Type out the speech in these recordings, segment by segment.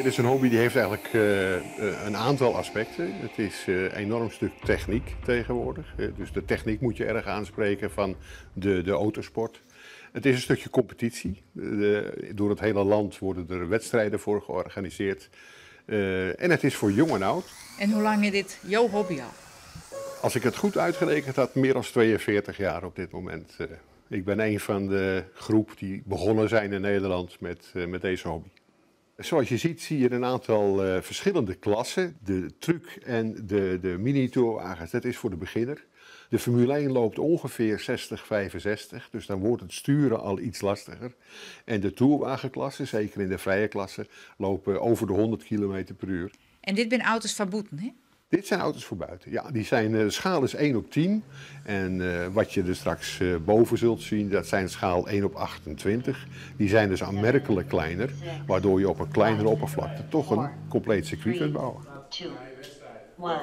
Dit is een hobby die heeft eigenlijk een aantal aspecten. Het is een enorm stuk techniek tegenwoordig. Dus de techniek moet je erg aanspreken van de autosport. Het is een stukje competitie. Door het hele land worden er wedstrijden voor georganiseerd. En het is voor jong en oud. En hoe lang is dit jouw hobby al? Als ik het goed uitgerekend had, meer dan 42 jaar op dit moment. Ik ben een van de groep die begonnen zijn in Nederland met deze hobby. Zoals je ziet, zie je een aantal verschillende klassen. De truck en de mini-tourwagens, dat is voor de beginner. De Formule 1 loopt ongeveer 60, 65, dus dan wordt het sturen al iets lastiger. En de tourwagenklassen, zeker in de vrije klasse, lopen over de 100 km per uur. En dit zijn auto's van Boeten, hè? Dit zijn auto's voor buiten. Ja, de schaal is 1 op 10. En wat je er straks boven zult zien, dat zijn schaal 1 op 28. Die zijn dus aanmerkelijk kleiner, waardoor je op een kleinere oppervlakte toch een compleet circuit kunt bouwen. 2, 1.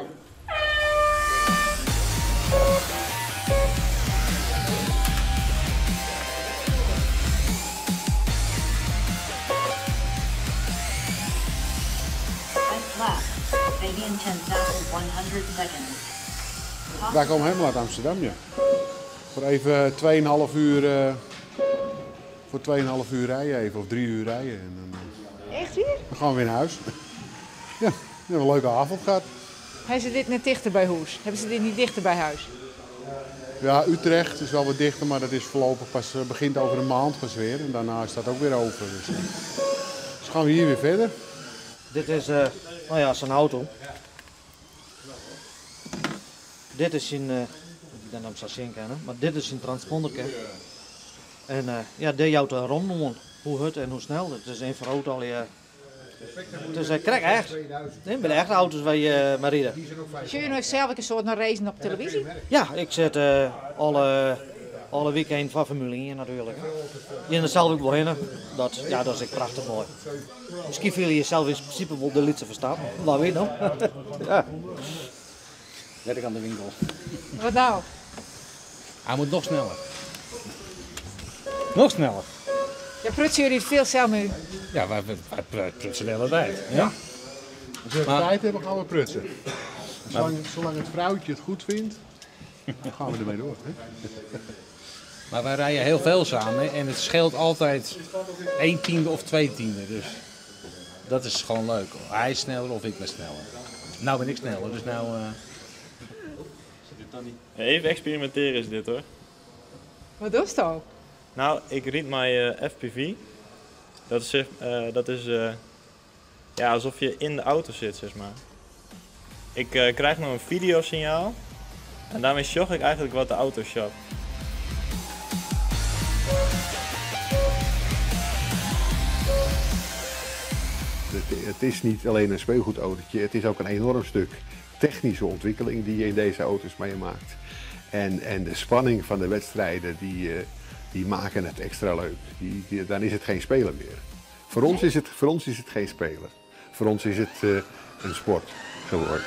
Begin 10,100 seconds. Wij komen helemaal uit Amsterdam, ja. Voor even 2,5 uur, voor 2,5 uur rijden even, of 3 uur rijden. En dan, Echt hier? dan gaan we weer naar huis. Ja, we hebben een leuke avond gehad. Hebben ze dit net dichter bij huis? Hebben ze dit niet dichter bij huis? Ja, Utrecht is wel wat dichter, maar dat is voorlopig pas begint over een maand pas weer. En daarna is dat ook weer over. Dus gaan we hier weer verder. Dit is nou ja, zijn auto. Dit is zijn, ik denk dat ik het kennen, maar dit is zijn transponder. En ja, die auto rondom hoe hard en hoe snel. Het is een verhoogd al je. Dus krijg echt. Dit zijn echt auto's waar je maar rijden. Zie je nog zelf een soort racen op televisie? Ja, ik zet alle weekend van Formule 1 natuurlijk. In de zelf ook wel heen. Dat is echt prachtig mooi. Misschien wil je zelf in principe wel de lidse verstaan. Waar weet je nog? Ja. Let ik aan de winkel. Wat nou? Hij moet nog sneller. Nog sneller. Ja, prutsen jullie veel zelf nu? Ja, wij prutsen de hele tijd. Ja? Als we tijd hebben, gaan we prutsen. Zolang het vrouwtje het goed vindt, dan gaan we ermee door. Hè? Maar wij rijden heel veel samen en het scheelt altijd 1/10 of 2/10. Dus dat is gewoon leuk. Hij is sneller of ik ben sneller. Nou ben ik sneller, dus nou... Even experimenteren is dit hoor. Wat doe je dan? Nou, ik rijd mijn FPV. Dat is ja, alsof je in de auto zit, zeg maar. Ik krijg nog een videosignaal en daarmee sjog ik eigenlijk wat de auto sjogt. Het is niet alleen een speelgoedautootje, het is ook een enorm stuk technische ontwikkeling die je in deze auto's meemaakt. En de spanning van de wedstrijden, die maken het extra leuk. Dan is het geen spelen meer. Voor ons is het geen spelen. Voor ons is het een sport geworden.